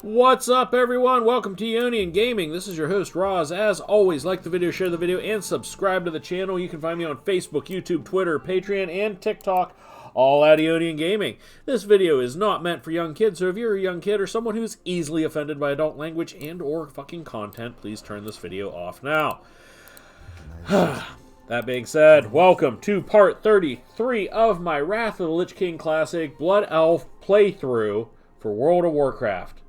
What's up, everyone? Welcome to Ionian Gaming. This is your host, Roz. As always, like the video, share the video, and subscribe to the channel. You can find me on Facebook, YouTube, Twitter, Patreon, and TikTok, all at Ionian Gaming. This video is not meant for young kids, so if you're a young kid or someone who's easily offended by adult language and or fucking content, please turn this video off now. That being said, welcome to part 33 of my Wrath of the Lich King Classic Blood Elf playthrough for World of Warcraft.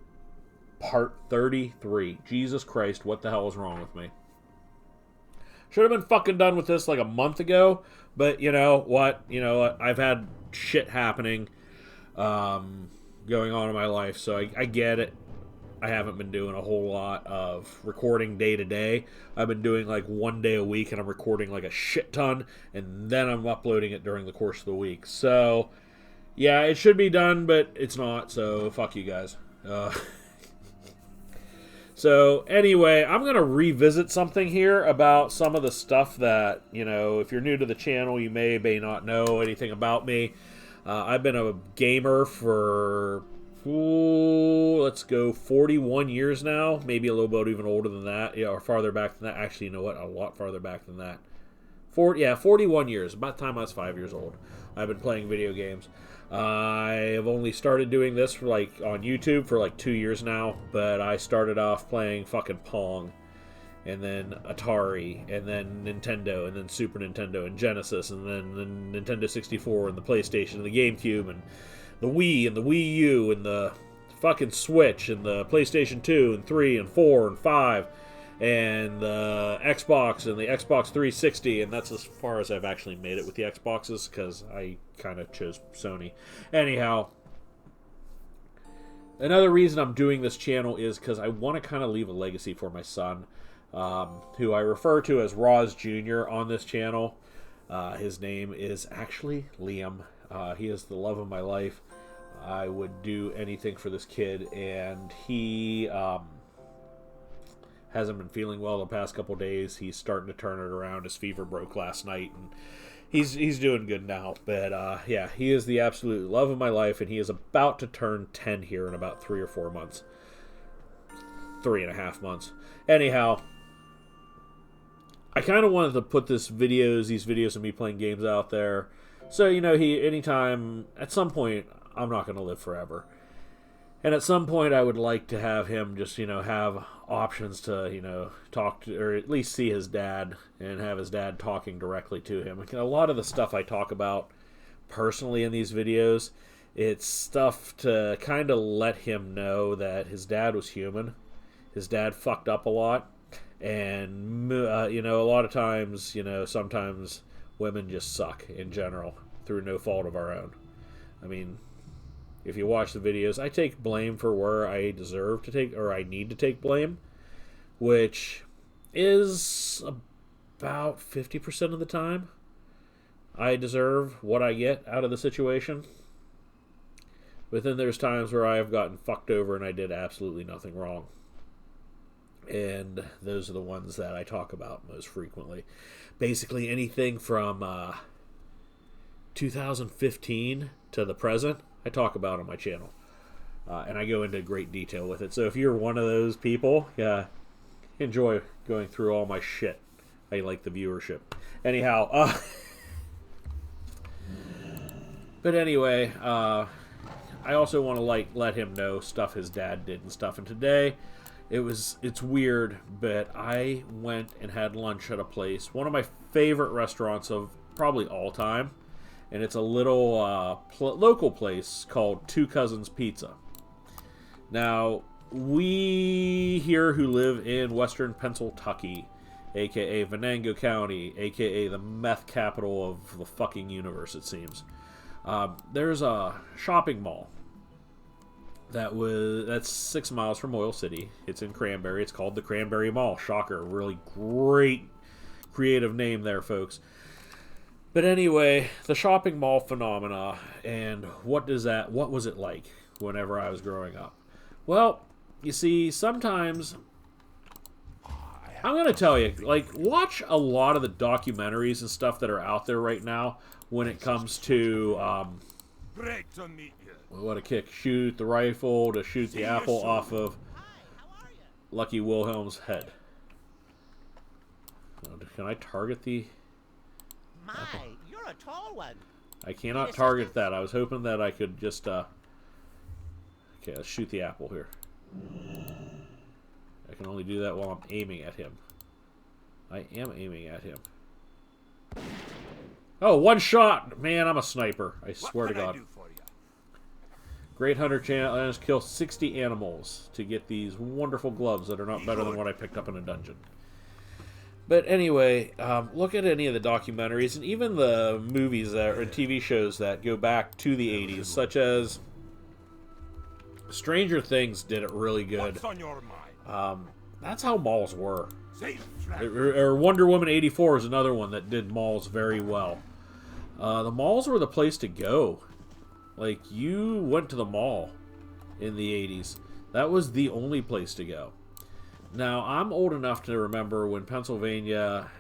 Part 33. Jesus Christ, what the hell is wrong with me? Should have been fucking done with this like a month ago, but you know what? I've had shit happening going on in my life, so I get it. I haven't been doing a whole lot of recording day to day. I've been doing like one day a week, and I'm recording like a shit ton, and then I'm uploading it during the course of the week. So, yeah, it should be done, but it's not, so fuck you guys. So, anyway, I'm going to revisit something here about some of the stuff that, if you're new to the channel, you may not know anything about me. I've been a gamer for, let's go, 41 years now. Maybe a little bit even older than that, or farther back than that. Actually, you know what? A lot farther back than that. 41 years. About the time I was 5 years old. I've been playing video games. I have only started doing this for on YouTube for 2 years now, but I started off playing fucking Pong, and then Atari, and then Nintendo, and then Super Nintendo, and Genesis, and then the Nintendo 64, and the PlayStation, and the GameCube, and the Wii, and the Wii U, and the fucking Switch, and the PlayStation 2, and 3, and 4, and 5, and the Xbox, and the Xbox 360, and that's as far as I've actually made it with the Xboxes, because I kind of chose Sony. Anyhow, another reason I'm doing this channel is because I want to kind of leave a legacy for my son, who I refer to as Roz Jr. on this channel. His name is actually Liam. He is the love of my life. I would do anything for this kid, and he hasn't been feeling well the past couple days. He's starting to turn it around. His fever broke last night, and he's doing good now. But yeah, he is the absolute love of my life, and he is about to turn 10 here in about 3 or 4 months. 3.5 months. Anyhow, I kind of wanted to put these videos of me playing games out there. So, anytime, at some point, I'm not going to live forever. And at some point, I would like to have him just, have options to, talk to, or at least see his dad and have his dad talking directly to him. A lot of the stuff I talk about personally in these videos, it's stuff to kind of let him know that his dad was human. His dad fucked up a lot. And, a lot of times, sometimes women just suck in general through no fault of our own. I mean, if you watch the videos, I take blame for where I deserve to take, or I need to take blame, which is about 50% of the time. I deserve what I get out of the situation. But then there's times where I have gotten fucked over and I did absolutely nothing wrong. And those are the ones that I talk about most frequently. Basically anything from 2015 to the present, I talk about on my channel, and I go into great detail with it. So if you're one of those people, enjoy going through all my shit. I like the viewership. Anyhow, but anyway, I also want to let him know stuff his dad did and stuff. And today, it's weird, but I went and had lunch at a place, one of my favorite restaurants of probably all time. And it's a little local place called Two Cousins Pizza. Now, we here who live in western Pennsylvania, a.k.a. Venango County, a.k.a. the meth capital of the fucking universe, it seems. There's a shopping mall that's 6 miles from Oil City. It's in Cranberry. It's called the Cranberry Mall. Shocker. Really great creative name there, folks. But anyway, the shopping mall phenomena, and what was it like whenever I was growing up? Well, you see, sometimes, I'm going to tell you, watch a lot of the documentaries and stuff that are out there right now when it comes to Great to meet you. What a kick. Shoot the rifle to shoot the apple off of Lucky Wilhelm's head. Can I target the apple? You're a tall one. I cannot target that. I was hoping that I could just, Okay, let's shoot the apple here. I can only do that while I'm aiming at him. I am aiming at him. Oh, one shot! Man, I'm a sniper. I swear to God. Great Hunter challenge. Kill 60 animals to get these wonderful gloves that are not better than what I picked up in a dungeon. But anyway, look at any of the documentaries and even the movies that, or TV shows that go back to the 80s, such as Stranger Things did it really good. What's on your mind? That's how malls were. Or Wonder Woman 84 is another one that did malls very well. The malls were the place to go. Like, you went to the mall in the 80s. That was the only place to go. Now, I'm old enough to remember when Pennsylvania,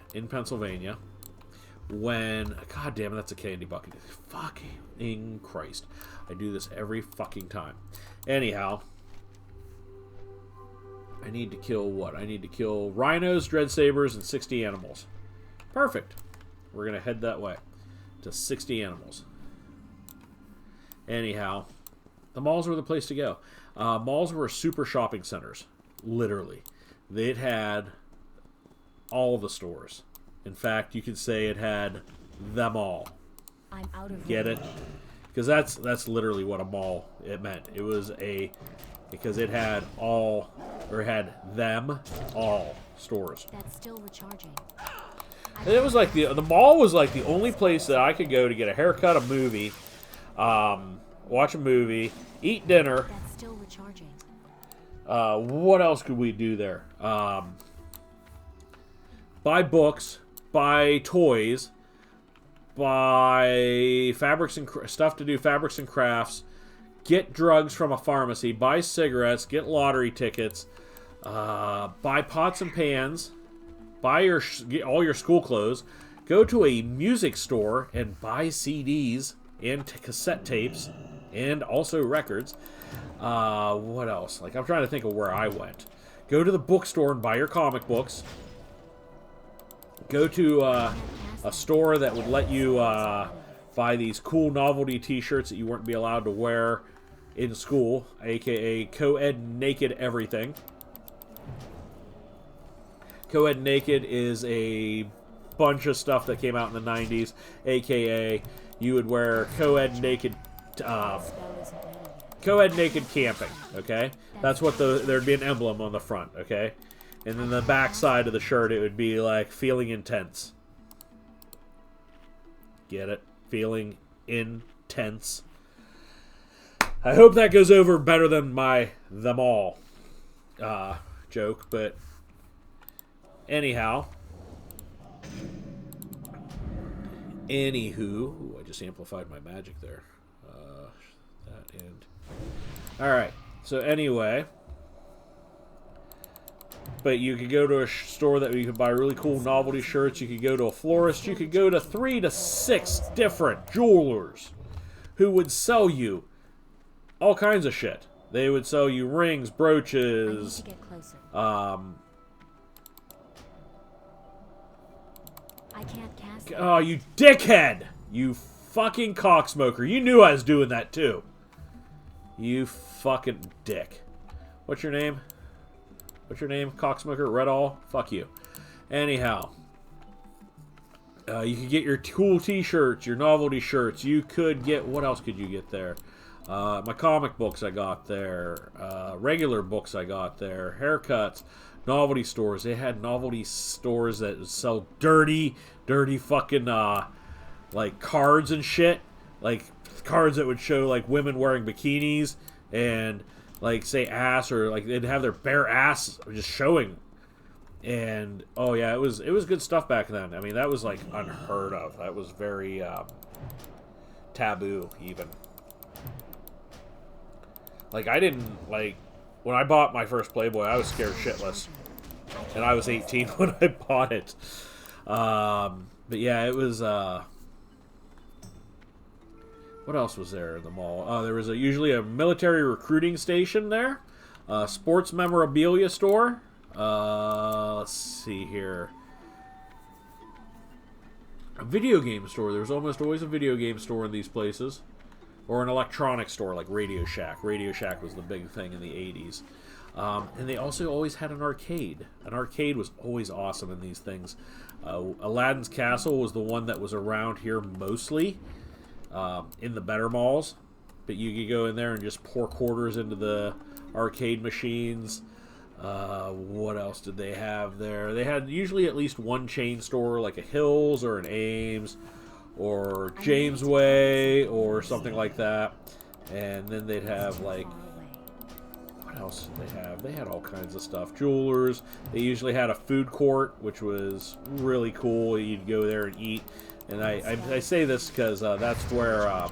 when, god damn it, that's a candy bucket. Fucking Christ. I do this every fucking time. Anyhow, I need to kill what? I need to kill rhinos, dread sabers, and 60 animals. Perfect. We're going to head that way to 60 animals. Anyhow, the malls were the place to go. Malls were super shopping centers, literally. It had all the stores. In fact, you could say it had them all. I'm out of Get it? Because that's literally what a mall it meant. It was because it had all, or it had them all stores. That's still recharging. And it was like the mall was like the only place that I could go to get a haircut, a movie, watch a movie, eat dinner. That's still recharging. What else could we do there? Buy books, buy toys, buy fabrics and stuff to do fabrics and crafts, get drugs from a pharmacy, buy cigarettes, get lottery tickets, buy pots and pans, get all your school clothes, go to a music store and buy CDs and cassette tapes and also records. What else? Like, I'm trying to think of where I went. Go to the bookstore and buy your comic books. Go to a store that would let you buy these cool novelty t-shirts that you weren't be allowed to wear in school, aka co-ed naked everything. Co-ed naked is a bunch of stuff that came out in the 90s, aka you would wear co-ed naked camping, okay? That's what there'd be an emblem on the front, okay? And then the back side of the shirt, it would be like, feeling intense. Get it? Feeling intense. I hope that goes over better than my them all joke, but anyhow. Anywho, ooh, I just amplified my magic there. That and alright, so anyway, but you could go to a store that you could buy really cool novelty shirts. You could go to a florist. You could go to 3 to 6 different jewelers who would sell you all kinds of shit. They would sell you rings, brooches, I need to get closer. I can't cast. Oh, you dickhead! You fucking cocksmoker. You knew I was doing that too. You fucking dick. What's your name? What's your name? Cocksmoker? Redall? Fuck you. Anyhow. You could get your cool t-shirts, your novelty shirts. You could get... What else could you get there? My comic books I got there. Regular books I got there. Haircuts. Novelty stores. They had novelty stores that sell dirty fucking, like, cards and shit. Like, cards that would show, like, women wearing bikinis and, like, say ass, or, like, they'd have their bare ass just showing. And, oh, yeah, it was good stuff back then. I mean, that was, like, unheard of. That was very, taboo, even. Like, I didn't, like, when I bought my first Playboy, I was scared shitless. And I was 18 when I bought it. But yeah, it was, What else was there in the mall? There was usually a military recruiting station there. Sports memorabilia store. Let's see here. A video game store. There was almost always a video game store in these places. Or an electronics store like Radio Shack. Radio Shack was the big thing in the 80s. And they also always had an arcade. An arcade was always awesome in these things. Aladdin's Castle was the one that was around here mostly in the better malls. But you could go in there and just pour quarters into the arcade machines. What else did they have there? They had usually at least one chain store, like a Hills or an Ames or James Way or something like that. And then they'd have like, what else did they have? They had all kinds of stuff. Jewelers. They usually had a food court, which was really cool. You'd go there and eat. And I say this because that's where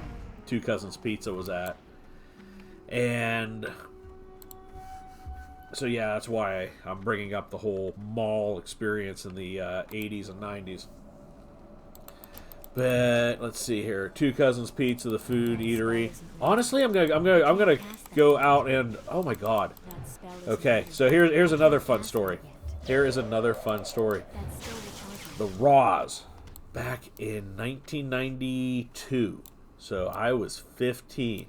Two Cousins Pizza was at. And so yeah, that's why I'm bringing up the whole mall experience in the 80s and 90s. But let's see here, Two Cousins Pizza, the food eatery. Honestly, I'm gonna go out and oh my god. Okay, so here's another fun story. Here is another fun story. The Raws, back in 1992. So I was 15.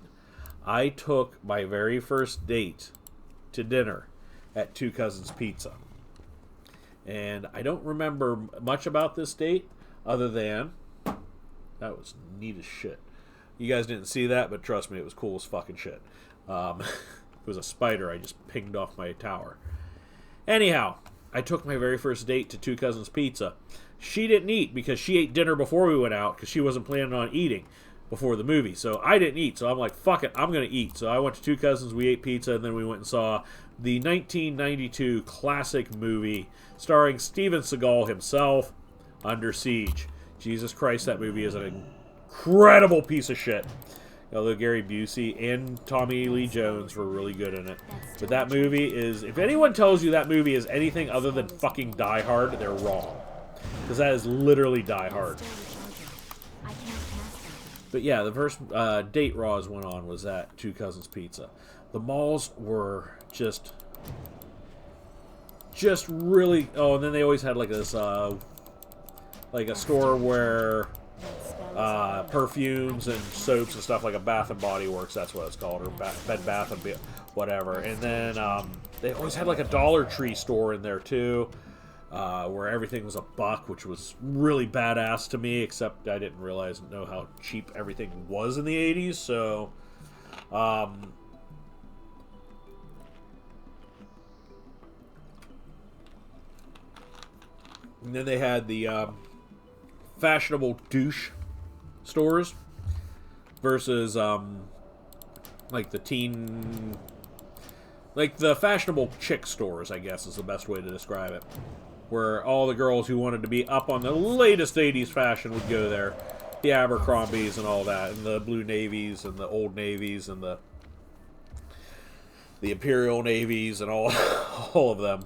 I took my very first date to dinner at Two Cousins Pizza. And I don't remember much about this date other than that was neat as shit. You guys didn't see that, but trust me, it was cool as fucking shit. It was a spider I just pinged off my tower. Anyhow, I took my very first date to Two Cousins Pizza. She didn't eat because she ate dinner before we went out because she wasn't planning on eating before the movie. So I didn't eat. So I'm like, fuck it, I'm going to eat. So I went to Two Cousins, we ate pizza, and then we went and saw the 1992 classic movie starring Steven Seagal himself, Under Siege. Jesus Christ, that movie is an incredible piece of shit. Although Gary Busey and Tommy Lee Jones were really good in it. But that movie is, if anyone tells you that movie is anything other than fucking Die Hard, they're wrong. Because that is literally Die Hard. But yeah, the first date Raws went on was at Two Cousins Pizza. The malls were just really, oh, and then they always had like this, like a store where perfumes and soaps and stuff, like a Bath and Body Works, that's what it's called, or Bed Bath and whatever. And then they always had like a Dollar Tree store in there too, where everything was $1, which was really badass to me, except I didn't know how cheap everything was in the 80s. So and then they had the fashionable douche stores versus like the teen, like the fashionable chick stores, I guess is the best way to describe it, where all the girls who wanted to be up on the latest 80s fashion would go there. The Abercrombies and all that, and the Blue Navies and the Old Navies and the Imperial Navies and all of them.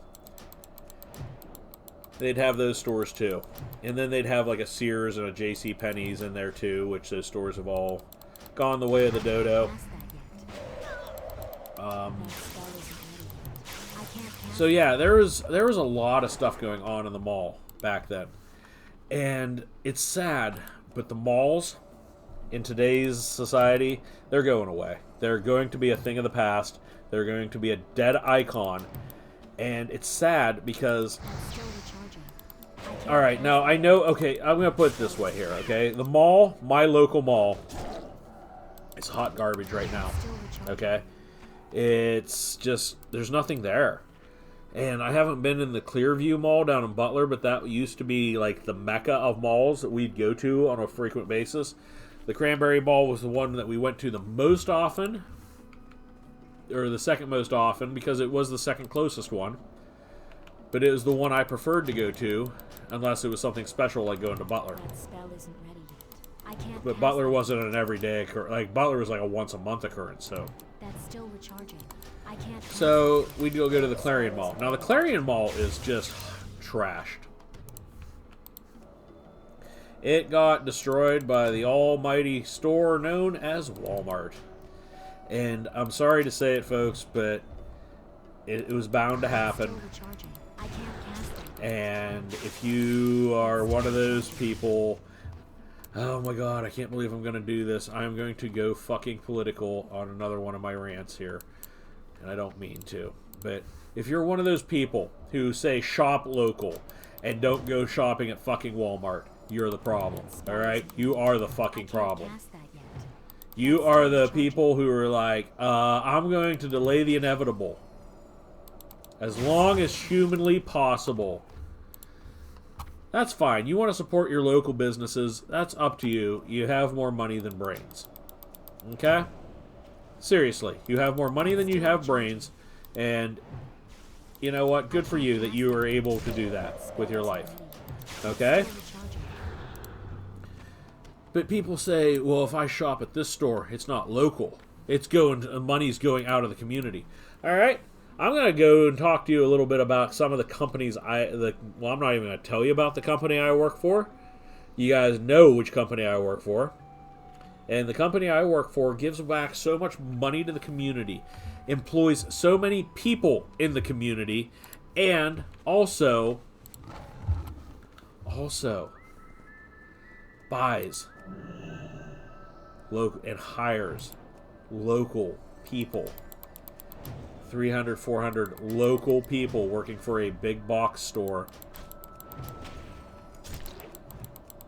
They'd have those stores too. And then they'd have like a Sears and a J.C. Penney's in there too, which those stores have all gone the way of the dodo. So yeah, there was a lot of stuff going on in the mall back then. And it's sad, but the malls in today's society, they're going away. They're going to be a thing of the past. They're going to be a dead icon. And it's sad because, alright, now I know, okay, I'm going to put it this way here, okay? The mall, my local mall, is hot garbage right now, okay? It's just, there's nothing there. And I haven't been in the Clearview Mall down in Butler, but that used to be like the mecca of malls that we'd go to on a frequent basis. The Cranberry Mall was the one that we went to the most often, or the second most often, because it was the second closest one. But it was the one I preferred to go to, unless it was something special like going to Butler. But Butler wasn't an everyday occurrence. Like, Butler was like a once-a-month occurrence, so. That's still recharging. So, we'd go to the Clarion Mall. Now, the Clarion Mall is just trashed. It got destroyed by the almighty store known as Walmart. And I'm sorry to say it, folks, but it was bound to happen. I can't cast it. And if you are one of those people, oh my god, I can't believe I'm going to do this. I'm going to go fucking political on another one of my rants here. And I don't mean to. But if you're one of those people who say shop local and don't go shopping at fucking Walmart, you're the problem. Alright? You are the fucking problem. You are the people who are like, I'm going to delay the inevitable. As long as humanly possible. That's fine. You want to support your local businesses. That's up to you. You have more money than brains. Okay? Seriously. You have more money than you have brains. And you know what? Good for you that you are able to do that with your life. Okay? But people say, well, if I shop at this store, it's not local. It's money's going out of the community. All right? I'm going to go and talk to you a little bit about some of the companies well, I'm not even going to tell you about the company I work for. You guys know which company I work for. And the company I work for gives back so much money to the community, employs so many people in the community, and also buys local and hires local people. 300, 400 local people working for a big box store.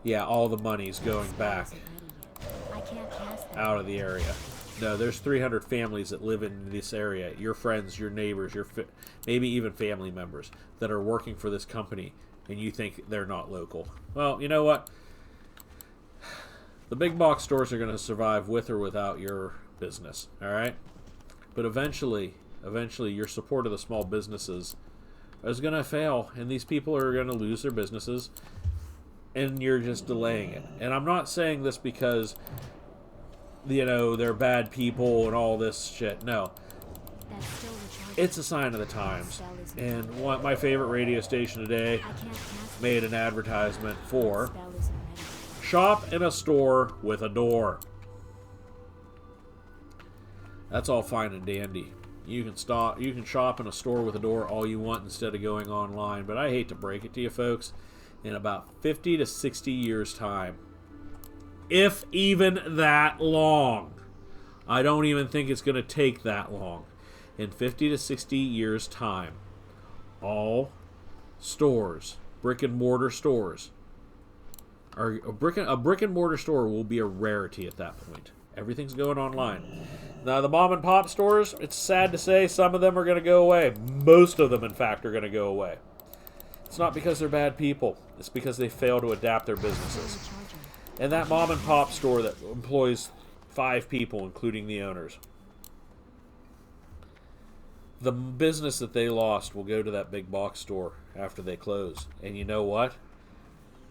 Yeah, all the money's going back out of the area. No, there's 300 families that live in this area. Your friends, your neighbors, maybe even family members that are working for this company, and you think they're not local. Well, you know what? The big box stores are going to survive with or without your business, all right? But eventually your support of the small businesses is going to fail, and these people are going to lose their businesses, and you're just delaying it. And I'm not saying this because, you know, they're bad people and all this shit. No. It's a sign of the times. And my favorite radio station today made an advertisement for shop in a store with a door. That's all fine and dandy. You can shop in a store with a door all you want instead of going online. But I hate to break it to you folks, in about 50 to 60 years time, if even that long, I don't even think it's going to take that long. In 50 to 60 years time, all stores, brick and mortar stores, a brick and mortar store will be a rarity at that point. Everything's going online. Now, the mom and pop stores, it's sad to say, some of them are going to go away. Most of them, in fact, are going to go away. It's not because they're bad people. It's because they fail to adapt their businesses. And that mom and pop store that employs 5 people, including the owners, the business that they lost will go to that big box store after they close. And you know what?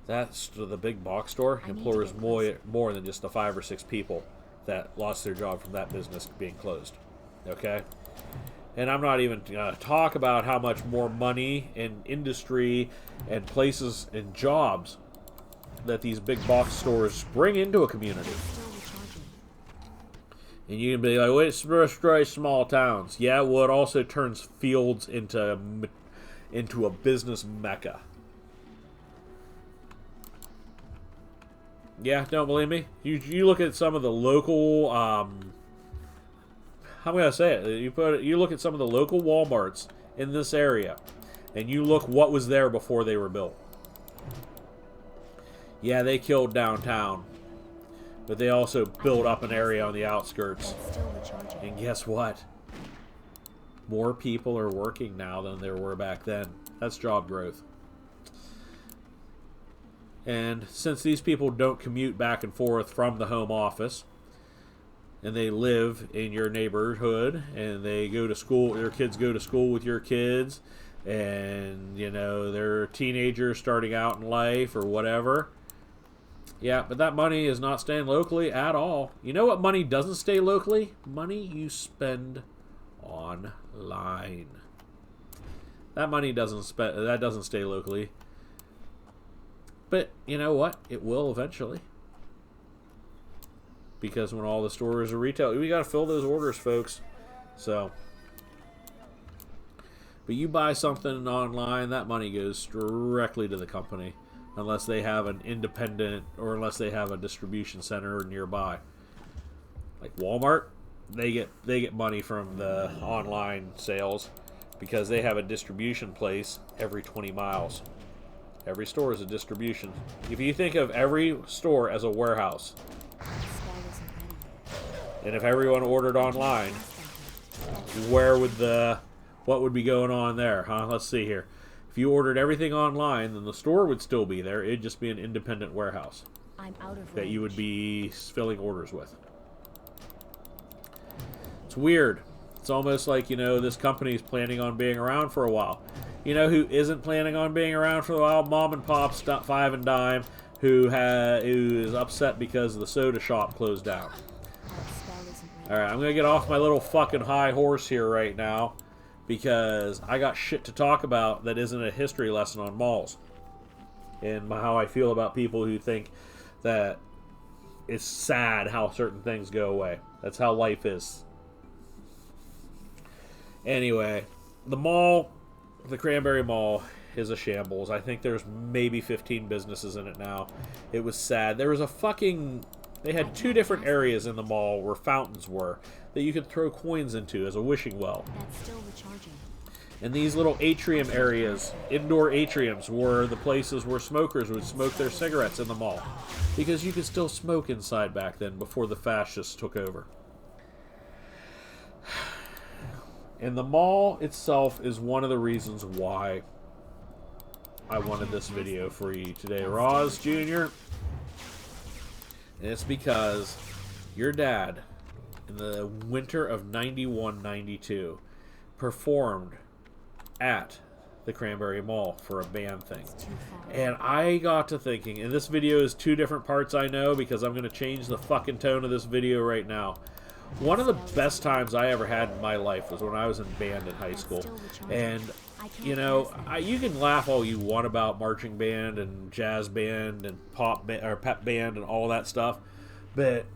The big box store employs more than just the 5 or 6 people that lost their job from that business being closed. Okay? And I'm not even going to talk about how much more money and industry and places and jobs that these big box stores bring into a community. And you can be like, well, it destroys small towns. Yeah, well, it also turns fields into a business mecca. Yeah, don't believe me? You look at some of the local, how am I going to say it? You look at some of the local Walmarts in this area, and you look what was there before they were built. Yeah, they killed downtown, but they also built up an area on the outskirts. And guess what? More people are working now than there were back then. That's job growth. And since these people don't commute back and forth from the home office, and they live in your neighborhood, and they go to school, your kids go to school with your kids, and, you know, they're teenagers starting out in life or whatever. Yeah, but that money is not staying locally at all. You know what money doesn't stay locally? Money you spend online. That money doesn't stay locally. But you know what? It will eventually. Because when all the stores are retail, we got to fill those orders, folks. So, but you buy something online, that money goes directly to the company, unless they have an independent or unless they have a distribution center nearby. Like Walmart, they get money from the online sales because they have a distribution place every 20 miles. Every store is a distribution. If you think of every store as a warehouse, and if everyone ordered online, what would be going on there, huh? Let's see here. If you ordered everything online, then the store would still be there. It'd just be an independent warehouse that you would be filling orders with. It's weird. It's almost like, this company's planning on being around for a while. You know who isn't planning on being around for a while? Mom and Pop's Five and Dime, who is upset because the soda shop closed down. Alright, I'm going to get off my little fucking high horse here right now because I got shit to talk about that isn't a history lesson on malls. And how I feel about people who think that it's sad how certain things go away. That's how life is. Anyway, the mall, the Cranberry Mall, is a shambles. I think there's maybe 15 businesses in it now. It was sad. There was they had 2 different areas in the mall where fountains were that you could throw coins into as a wishing well. That's still recharging. And these little atrium areas, indoor atriums, were the places where smokers would smoke their cigarettes in the mall. Because you could still smoke inside back then before the fascists took over. And the mall itself is one of the reasons why I wanted this video for you today, Roz Jr. And it's because your dad, in the winter of 91-92, performed at the Cranberry Mall for a band thing. And I got to thinking, and this video is 2 different parts, I know, because I'm going to change the fucking tone of this video right now. One of the best times I ever had in my life was when I was in band in high school. And, you can laugh all you want about marching band and jazz band and pep band and all that stuff. But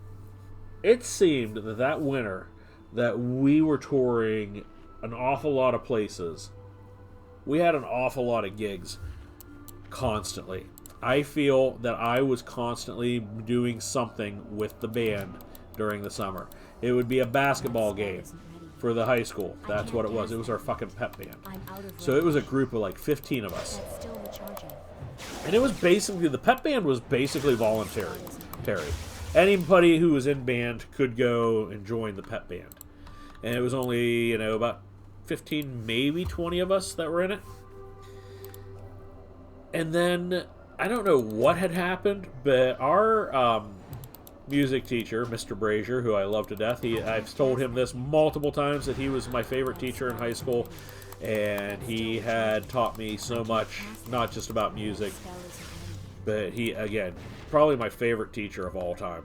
it seemed that winter that we were touring an awful lot of places. We had an awful lot of gigs constantly. I feel that I was constantly doing something with the band during the summer. It would be a basketball game for the high school. That's what it was. It was our fucking pep band. So it was a group of like 15 of us. And it was basically, the pep band was basically voluntary. Anybody who was in band could go and join the pep band. And it was only, about 15, maybe 20 of us that were in it. And then, I don't know what had happened, but our music teacher, Mr. Brazier, who I love to death, I've told him this multiple times that he was my favorite teacher in high school, and he had taught me so much, not just about music, but he, again, probably my favorite teacher of all time.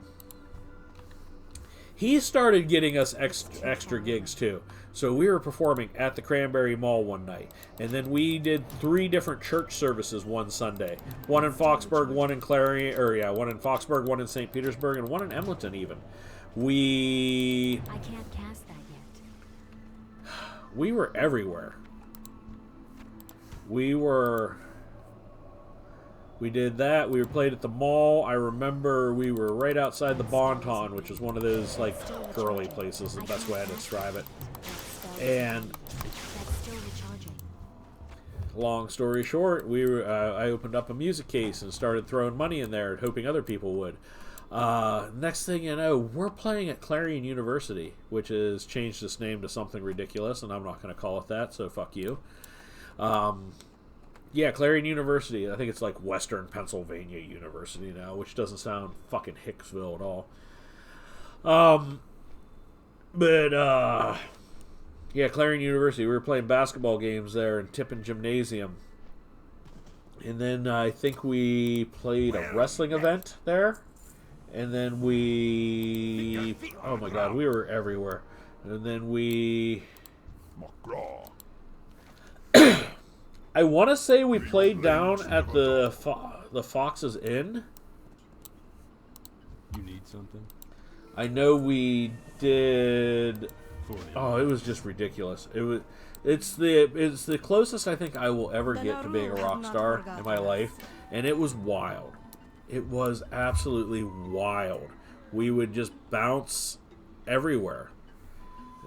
He started getting us extra gigs too. So we were performing at the Cranberry Mall one night, and then we did 3 different church services one Sunday. One in Foxburg, one in one in Foxburg, one in St. Petersburg, and one in Emlenton even. I can't cast that yet. We were everywhere. We did that. We played at the mall. I remember we were right outside the Bonton, which is one of those like girly places, the best way to describe it. And long story short, I opened up a music case and started throwing money in there, hoping other people would. Next thing you know, we're playing at Clarion University, which has changed its name to something ridiculous, and I'm not going to call it that, so fuck you. Yeah, Clarion University. I think it's like Western Pennsylvania University now, which doesn't sound fucking Hicksville at all. Yeah, Clarion University. We were playing basketball games there in Tippin Gymnasium. And then I think we played a wrestling event there. And then oh my god, we were everywhere. And then I want to say we played down at the the Fox's Inn. You need something? I know we did. 40. Oh, it was just ridiculous. It's the closest I think I will ever get to being a rock star in my life, and it was wild. It was absolutely wild. We would just bounce everywhere.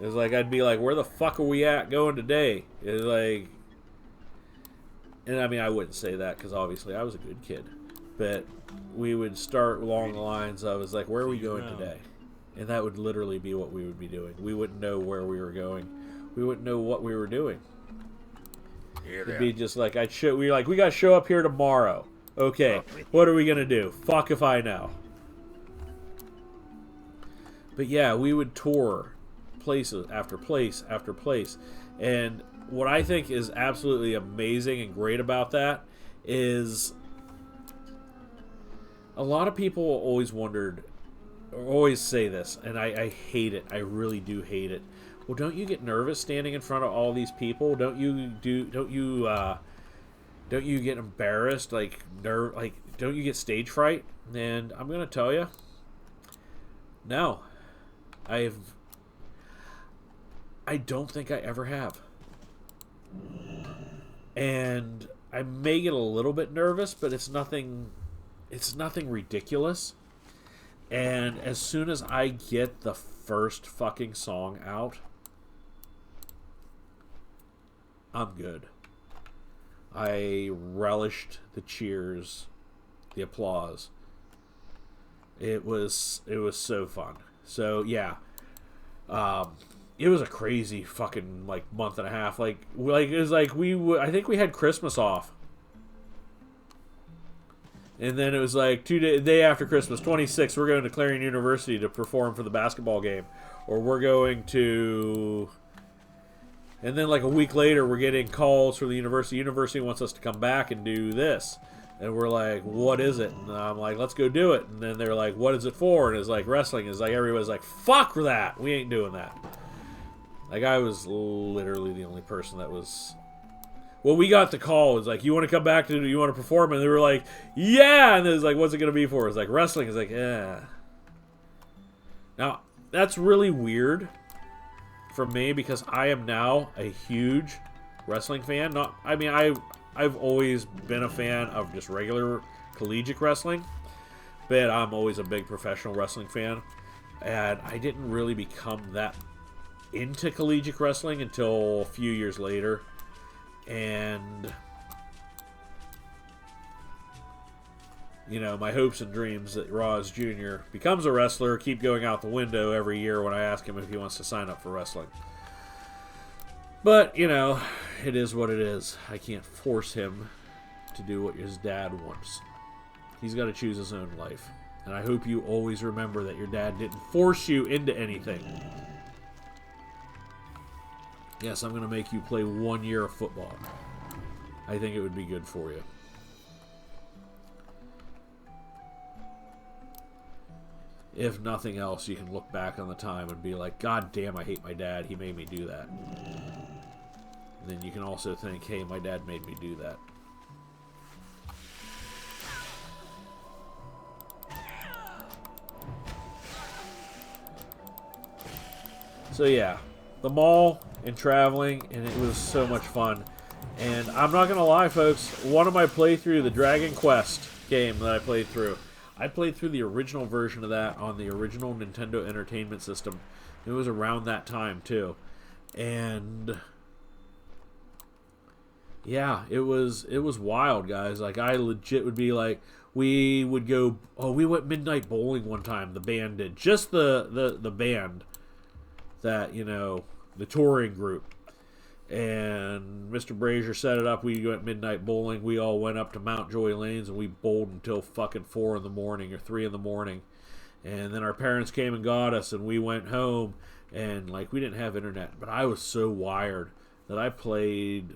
It was like I'd be like, "Where the fuck are we at going today?" It was like, and I mean, I wouldn't say that because obviously I was a good kid, but we would start along the lines of, "It's like, where are we going today?" And that would literally be what we would be doing. We wouldn't know where we were going. We wouldn't know what we were doing. It'd be just like we got to show up here tomorrow. Okay, what are we gonna do? Fuck if I know. But yeah, we would tour places after place after place, and what I think is absolutely amazing and great about that is a lot of people always wondered, or always say this, and I hate it. I really do hate it. Well, don't you get nervous standing in front of all these people? Don't you get embarrassed? Don't you get stage fright? And I'm gonna tell you, no, I don't think I ever have. And I may get a little bit nervous, but it's nothing ridiculous. And as soon as I get the first fucking song out, I'm good. I relished the cheers, the applause. It was so fun. So yeah, it was a crazy fucking month and a half. It was like I think we had Christmas off, and then it was like day after Christmas, 26th, we're going to Clarion University to perform for the basketball game, or we're going to. And then a week later, we're getting calls from the university. University wants us to come back and do this. And we're like, what is it? And I'm like, let's go do it. And then they're like, what is it for? And it's like, wrestling. It's like, everybody's like, fuck that. We ain't doing that. I was literally the only person that was... Well, we got the call. It's like, you want to come back you want to perform? And they were like, yeah. And it was like, what's it going to be for? It's like, wrestling. It's like, yeah. Now, that's really weird for me because I am now a huge wrestling fan. I've always been a fan of just regular collegiate wrestling, but I'm always a big professional wrestling fan, and I didn't really become that into collegiate wrestling until a few years later. And my hopes and dreams that Roz Jr. becomes a wrestler keep going out the window every year when I ask him if he wants to sign up for wrestling. But, it is what it is. I can't force him to do what his dad wants. He's got to choose his own life. And I hope you always remember that your dad didn't force you into anything. Yes, I'm going to make you play 1 year of football. I think it would be good for you. If nothing else, you can look back on the time and be like, God damn, I hate my dad. He made me do that. And then you can also think, hey, my dad made me do that. So yeah, the mall and traveling, and it was so much fun. And I'm not going to lie, folks, one of my playthrough, the Dragon Quest game that I played through the original version of that on the original Nintendo Entertainment System. It was around that time, too. And yeah, it was wild, guys. I legit would be like, we would go, we went midnight bowling one time, the band did. Just the band that, the touring group. And Mr. Brazier set it up. We went midnight bowling. We all went up to Mountjoy Lanes and we bowled until fucking 4 in the morning or 3 in the morning. And then our parents came and got us and we went home and we didn't have internet. But I was so wired that I played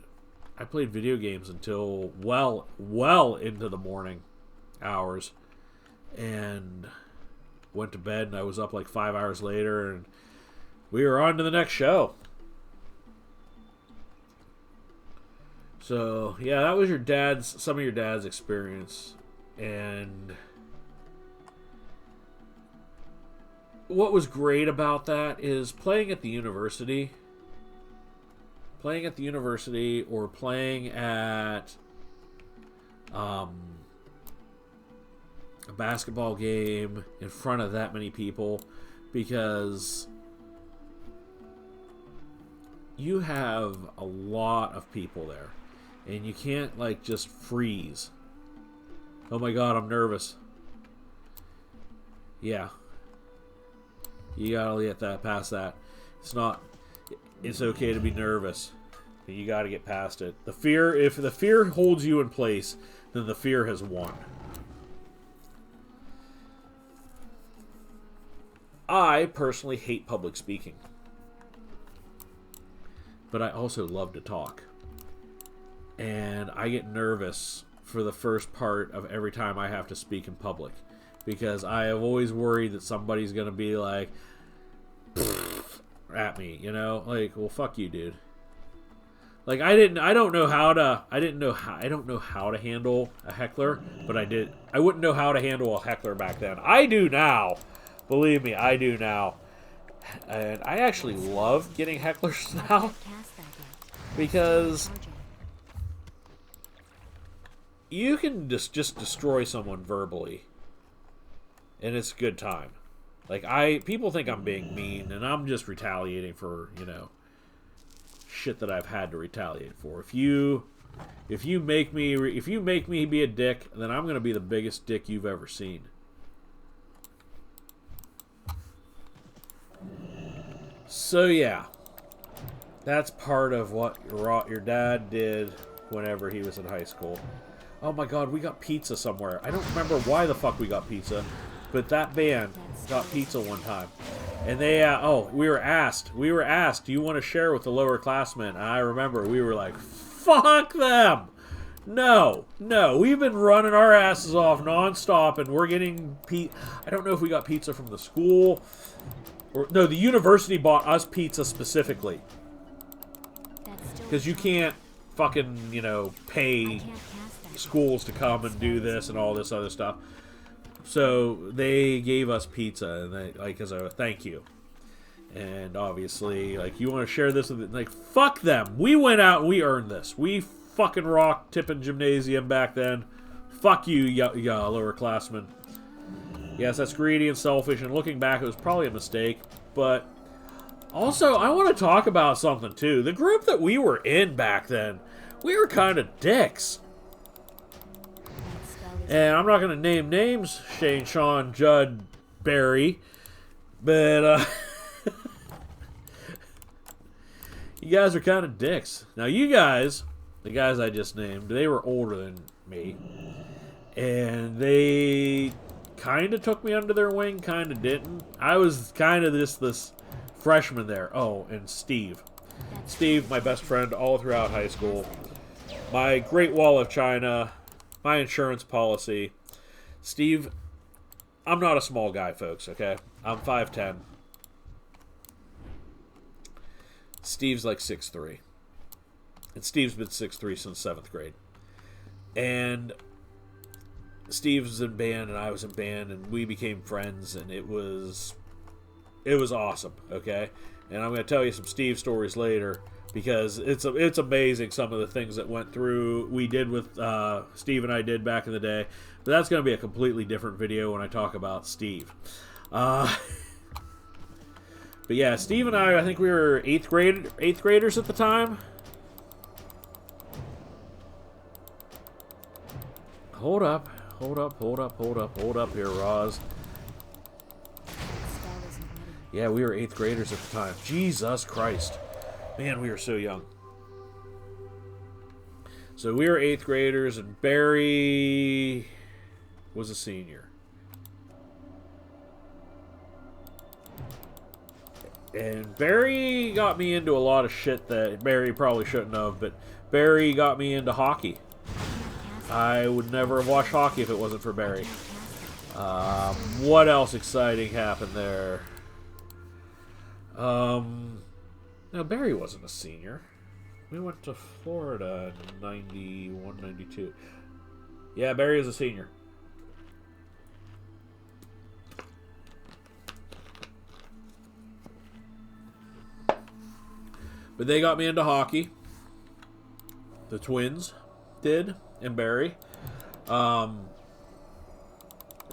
video games until well into the morning hours and went to bed, and I was up 5 hours later and we were on to the next show. So, yeah, that was some of your dad's experience And what was great about that is playing at the university. Playing at the university or playing at a basketball game in front of that many people, because you have a lot of people there and you can't like just freeze. Oh my god, I'm nervous. Yeah, you gotta get that past that. It's okay to be nervous, but you gotta get past it. The fear, if the fear holds you in place, then the fear has won. I personally hate public speaking, but I also love to talk. And I get nervous for the first part of every time I have to speak in public, because I have always worried that somebody's going to be like at me, you know, like, well, fuck you, dude. Like, I don't know how to handle a heckler, but I wouldn't know how to handle a heckler back then. I do now. Believe me, I do now. And I actually love getting hecklers now, because you can just destroy someone verbally, and it's a good time. Like, people think I'm being mean, and I'm just retaliating for, you know, shit that I've had to retaliate for. If you make me be a dick, then I'm gonna be the biggest dick you've ever seen. So yeah, that's part of what your dad did whenever he was in high school. Oh my god, we got pizza somewhere. I don't remember why the fuck we got pizza, but that band got pizza one time. And they, we were asked, do you want to share with the lower classmen? And I remember we were like, fuck them! No, we've been running our asses off nonstop, and we're getting I don't know if we got pizza from the school. No, the university bought us pizza specifically. Because you can't fucking, you know, pay schools to come and do this and all this other stuff. So they gave us pizza, and like, as a thank you. And obviously, like, you want to share this with, like, fuck them. We went out and we earned this. We fucking rocked Tippin Gymnasium back then. Fuck you, lower classmen. Yes, that's greedy and selfish, and looking back, it was probably a mistake. But also, I want to talk about something, too. The group that we were in back then, we were kind of dicks. And I'm not going to name names, Shane, Sean, Judd, Barry, but you guys are kind of dicks. Now, you guys, the guys I just named, they were older than me, and they kind of took me under their wing, kind of didn't. I was kind of this freshman there. Oh, and Steve, my best friend all throughout high school, my Great Wall of China, my insurance policy. Steve, I'm not a small guy, folks, okay? I'm 5'10". Steve's like 6'3". And Steve's been 6'3" since 7th grade. And Steve was in band and I was in band, and we became friends, and it was awesome, okay? And I'm going to tell you some Steve stories later, because it's amazing some of the things that we did with Steve and I did back in the day. But that's going to be a completely different video when I talk about Steve. But yeah, Steve and I think we were 8th graders at the time. Hold up here, Roz. Yeah, we were 8th graders at the time. Jesus Christ. Man, we were so young. So we were 8th graders, and Barry was a senior. And Barry got me into a lot of shit that Barry probably shouldn't have, but Barry got me into hockey. I would never have watched hockey if it wasn't for Barry. What else exciting happened there? No, Barry wasn't a senior. We went to Florida in 91, 92. Yeah, Barry was a senior. But they got me into hockey. The twins did, and Barry.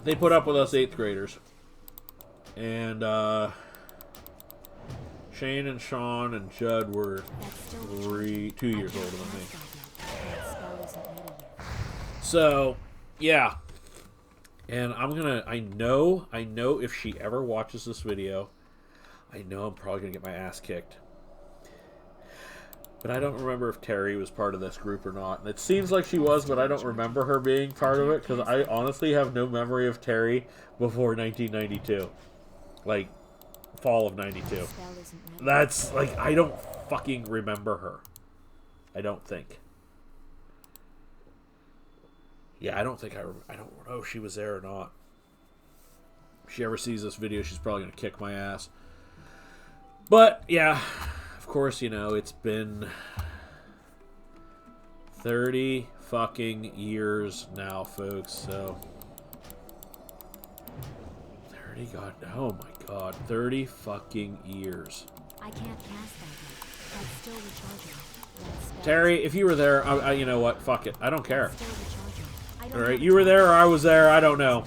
They put up with us 8th graders. And Shane and Sean and Judd were 2 years older than me. So, yeah. And I know if she ever watches this video, I know I'm probably going to get my ass kicked. But I don't remember if Terry was part of this group or not. And it seems like she was, but I don't remember her being part of it, because I honestly have no memory of Terry before 1992. Like, fall of 92. That's, like, I don't fucking remember her. I don't think. Yeah, I don't know if she was there or not. If she ever sees this video, she's probably going to kick my ass. But, yeah, of course, you know, it's been 30 fucking years now, folks, so... 30, God, oh my God, 30 fucking years. I can't cast that yet. That's still recharging. Terry, if you were there, you know what, fuck it, I don't care. Alright, you were there or I was there, I don't know.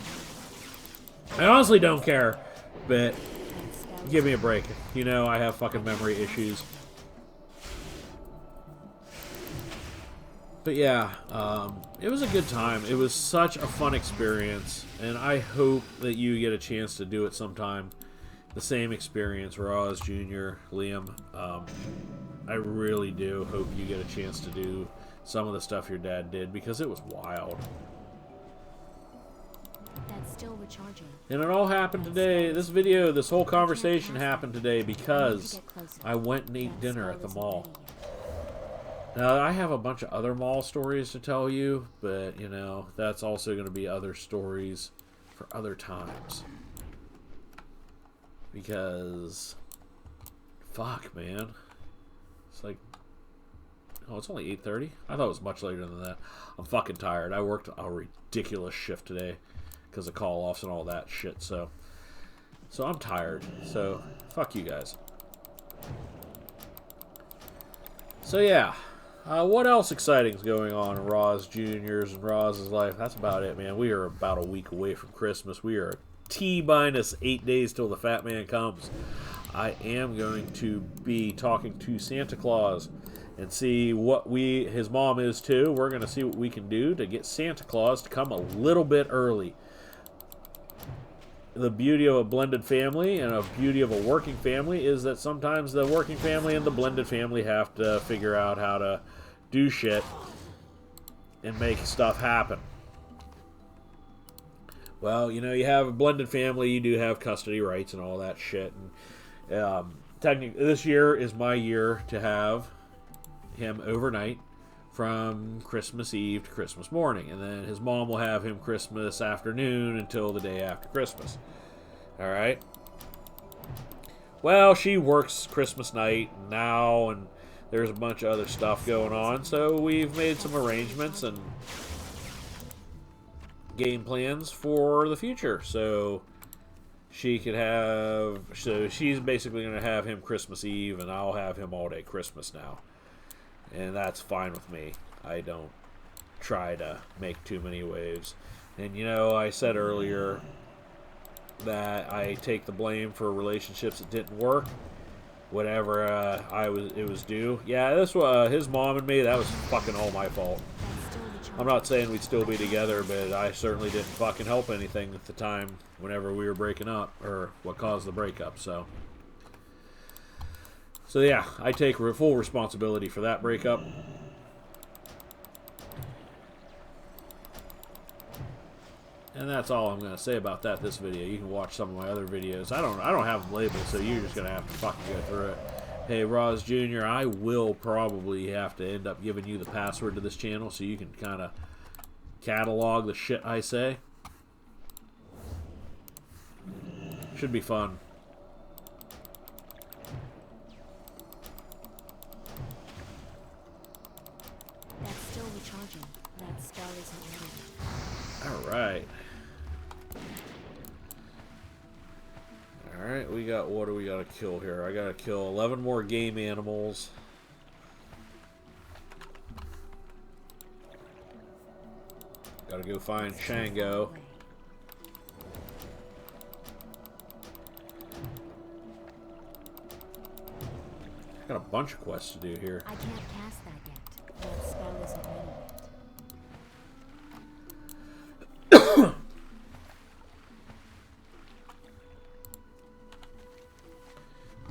I honestly don't care, but give me a break. You know, I have fucking memory issues. But yeah, it was a good time. It was such a fun experience, and I hope that you get a chance to do it sometime. The same experience, Roz Jr., Liam. I really do hope you get a chance to do some of the stuff your dad did, because it was wild. That's still recharging. And it all happened today. This whole conversation happened today because I went and ate dinner at the mall. Now, I have a bunch of other mall stories to tell you, but, you know, that's also going to be other stories for other times. Because, fuck, man. It's like, oh, it's only 8:30? I thought it was much later than that. I'm fucking tired. I worked a ridiculous shift today because of call-offs and all that shit, so I'm tired. So, fuck you guys. So, yeah. What else exciting is going on in Roz Jr.'s and Roz's life? That's about it, man. We are about a week away from Christmas. We are T-minus 8 days till the Fat Man comes. I am going to be talking to Santa Claus and see what his mom is too. We're going to see what we can do to get Santa Claus to come a little bit early. The beauty of a blended family and a beauty of a working family is that sometimes the working family and the blended family have to figure out how to do shit and make stuff happen. Well, you know, you have a blended family, you do have custody rights and all that shit. And technically, this year is my year to have him overnight from Christmas Eve to Christmas morning. And then his mom will have him Christmas afternoon until the day after Christmas. Alright? Well, she works Christmas night now, and there's a bunch of other stuff going on. So we've made some arrangements and game plans for the future. So she's basically going to have him Christmas Eve, and I'll have him all day Christmas now. And that's fine with me. I don't try to make too many waves. And, you know, I said earlier that I take the blame for relationships that didn't work. Whatever it was due. Yeah, this was his mom and me. That was fucking all my fault. I'm not saying we'd still be together, but I certainly didn't fucking help anything at the time whenever we were breaking up, or what caused the breakup. So yeah, I take full responsibility for that breakup. And that's all I'm going to say about this video. You can watch some of my other videos. I don't have them labeled, so you're just going to have to fucking go through it. Hey, Roz Jr., I will probably have to end up giving you the password to this channel so you can kind of catalog the shit I say. Should be fun. That's still recharging. That spell isn't ready. Alright. Alright, what do we gotta kill here? I gotta kill 11 more game animals. Gotta go find Shango. Got a bunch of quests to do here. I can't cast that yet. That spell isn't ready yet.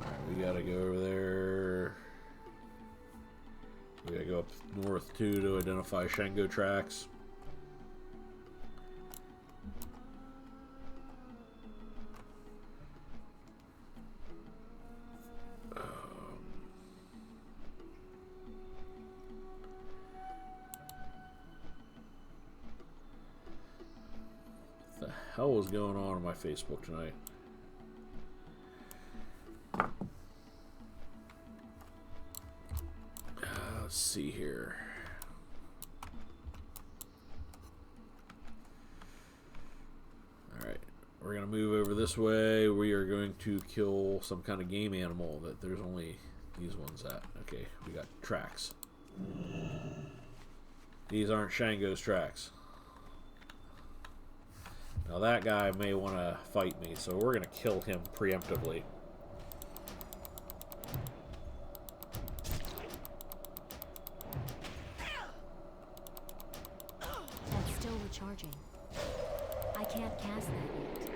Alright, we gotta go over there. We gotta go up north too to identify Shango tracks. What the hell was going on my Facebook tonight? Let's see here. Alright, we're going to move over this way. We are going to kill some kind of game animal that there's only these ones at. Okay, we got tracks. These aren't Shango's tracks. Now that guy may want to fight me, so we're going to kill him preemptively. That's still recharging. I can't cast that yet.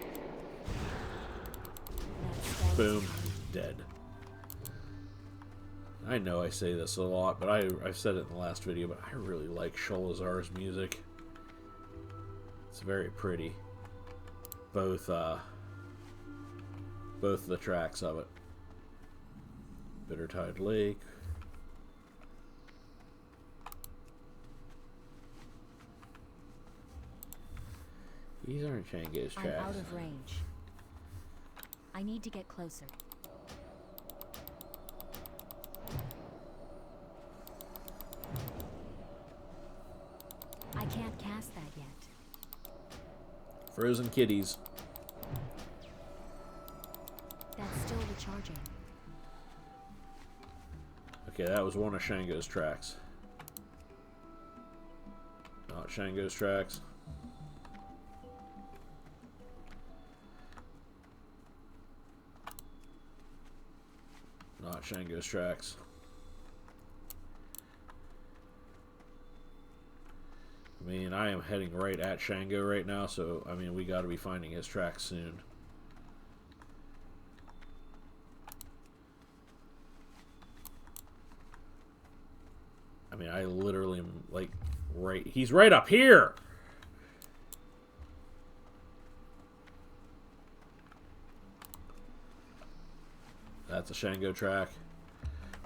That spell Boom. isn't ready. Dead. I know I say this a lot, but I've said it in the last video, but I really like Sholazar's music. It's very pretty. Both the tracks of it. Bittertide Lake. These aren't Shango's I'm tracks. out of range. I need to get closer. I can't cast that yet. Frozen kitties. That's still recharging. Okay, that was one of Shango's tracks. Not Shango's tracks. Not Shango's tracks. I mean, I am heading right at Shango right now, so, I mean, we got to be finding his tracks soon. I mean, I literally am, like, right... He's right up here! That's a Shango track.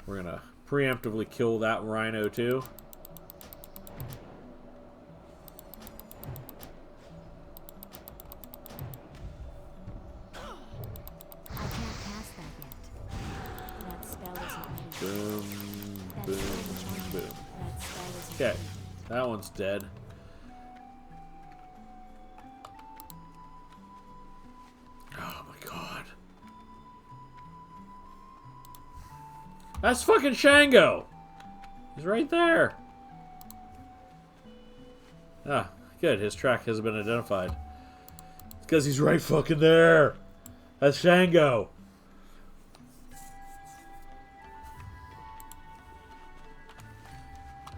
We're gonna preemptively kill that rhino, too. I can't cast that yet. That spell isn't ready. Boom, That's boom, still recharging. boom. That spell isn't Okay, ready. that one's dead. Oh my god. That's fucking Shango! He's right there. Ah, good. His track has been identified. It's because he's right fucking there. That's Shango.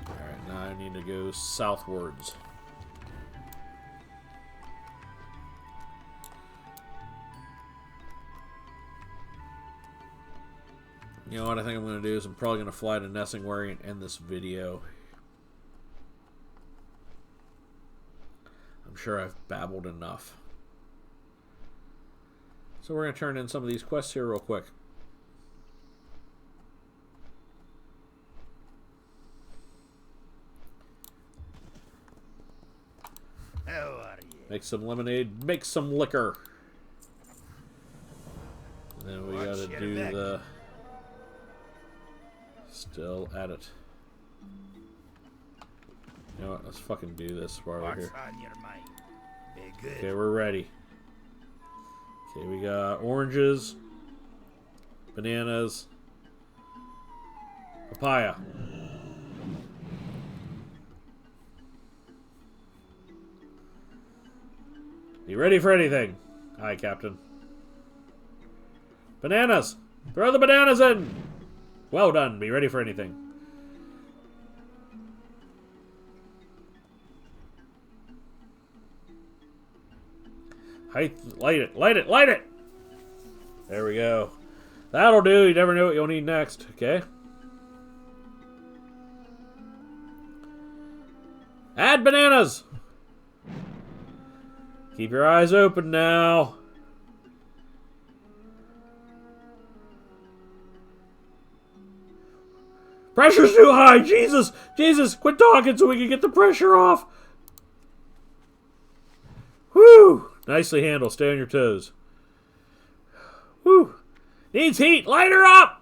Alright, now I need to go southwards. You know what I think I'm going to do is I'm probably going to fly to Nessingwary and end this video. I'm sure I've babbled enough. So we're going to turn in some of these quests here real quick. How are you? Make some lemonade, make some liquor. And then we got to Watch do your neck. the... Still at it. You know what? Let's fucking do this while we're What's here. on your mind? Be good. Okay, we're ready. Okay, we got oranges, bananas, papaya. Be ready for anything. Aye, Captain. Bananas! Throw the bananas in! Well done. Be ready for anything. Light it! Light it! Light it! There we go. That'll do. You never know what you'll need next. Okay. Add bananas! Keep your eyes open now. Pressure's too high! Jesus! Jesus! Quit talking so we can get the pressure off! Whew! Nicely handled. Stay on your toes. Whew! Needs heat! Light her up!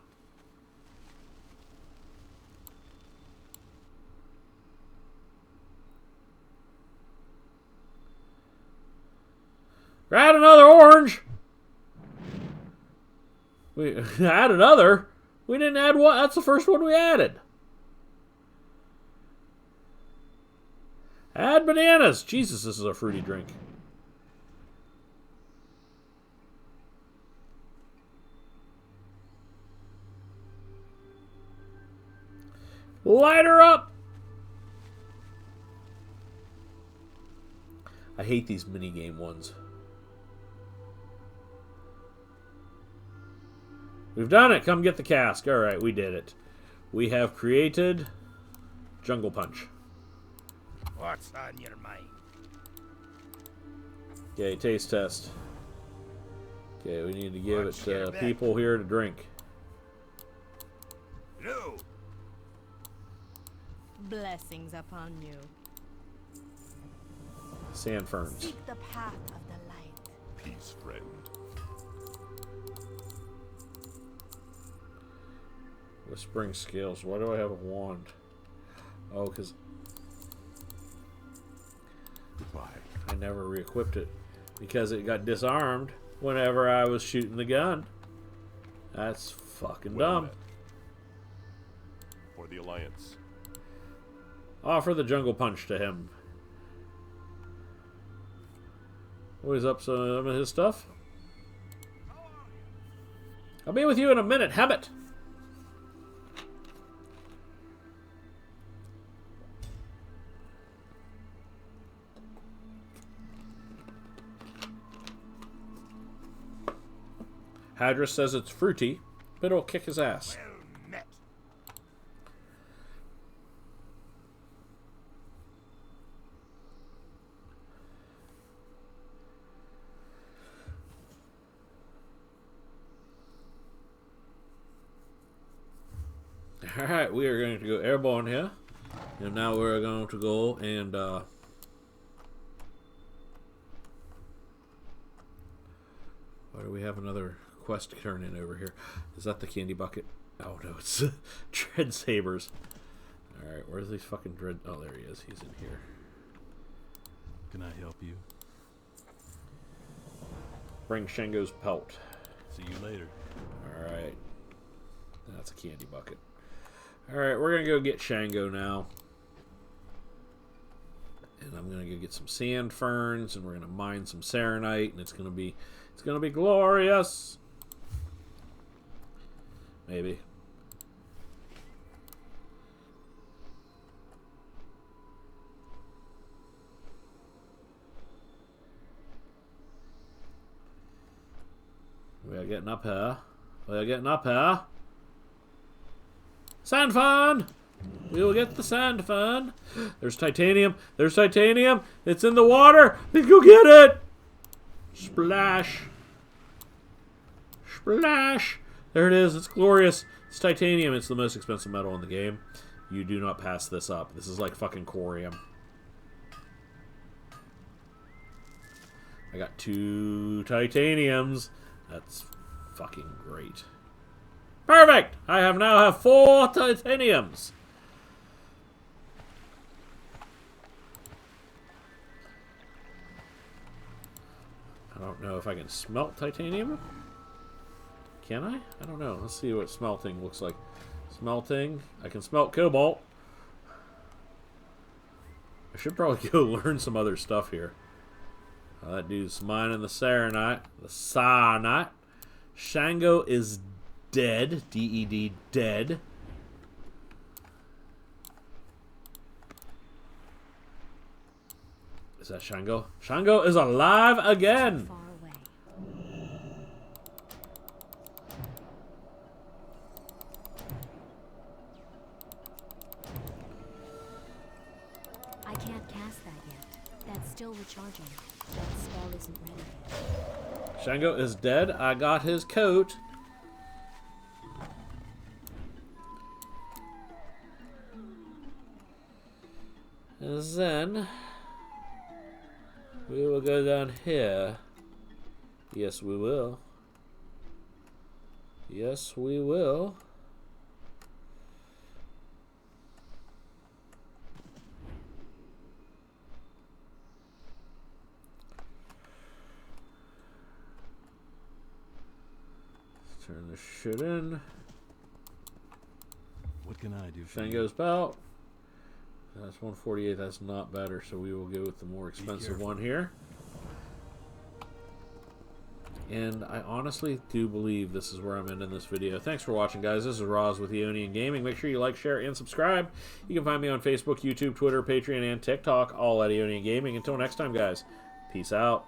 Add another orange! We add another? We didn't add one. That's the first one we added. Add bananas. Jesus, this is a fruity drink. Light her up. I hate these minigame ones. We've done it. Come get the cask. All right, we did it. We have created Jungle Punch. What's on your mind? Okay, taste test. Okay, we need to give What's it your to bet? people here to drink. No. Blessings upon you. Sand ferns. Seek the path of the light. Peace, friend. Whispering scales. Why do I have a wand? Oh, because Goodbye. I never re-equipped it. Because it got disarmed whenever I was shooting the gun. That's fucking Well dumb. met. For the Alliance. Offer the Jungle Punch to him. Oh, he's up some of his stuff. I'll be with you in a minute, Habit. Hadris says it's fruity, but it'll kick his ass. Well met. Alright, we are going to go airborne here. And now we're going to go and why do we have another quest to turn in over here? Is that the candy bucket? Oh no, it's Dread Sabers. Alright, where's these fucking Dread? Oh, there he is. He's in here. Can I help you? Bring Shango's pelt. See you later. Alright. That's a candy bucket. Alright, we're going to go get Shango now. And I'm going to go get some sand ferns, and we're going to mine some serenite, and it's going to be glorious. Maybe. We are getting up here. We are getting up here. Sand fern! We will get the sand fern. There's titanium. There's titanium. It's in the water. Let's go get it. Splash. Splash. There it is. It's glorious. It's titanium. It's the most expensive metal in the game. You do not pass this up. This is like fucking corium. I got 2 titaniums. That's fucking great. Perfect! I now have 4 titaniums. I don't know if I can smelt titanium. Can I? I don't know. Let's see what smelting looks like. Smelting. I can smelt cobalt. I should probably go learn some other stuff here. That dude's mining the Saronite. The Sarnite. Shango is dead. D-E-D, dead. Is that Shango? Shango is alive again! Far away. I can't cast that yet. That's still recharging. That spell isn't ready yet. Shango is dead. I got his coat. And then we will go down here. Yes, we will. Yes, we will. Let's turn this shit in. What can I do for you? Shango's belt. That's 148. That's not better, so we will go with the more expensive one here. And I honestly do believe this is where I'm ending this video. Thanks for watching, guys. This is Roz with Eonian Gaming. Make sure you like, share, and subscribe. You can find me on Facebook, YouTube, Twitter, Patreon, and TikTok, all at Eonian Gaming. Until next time, guys, peace out.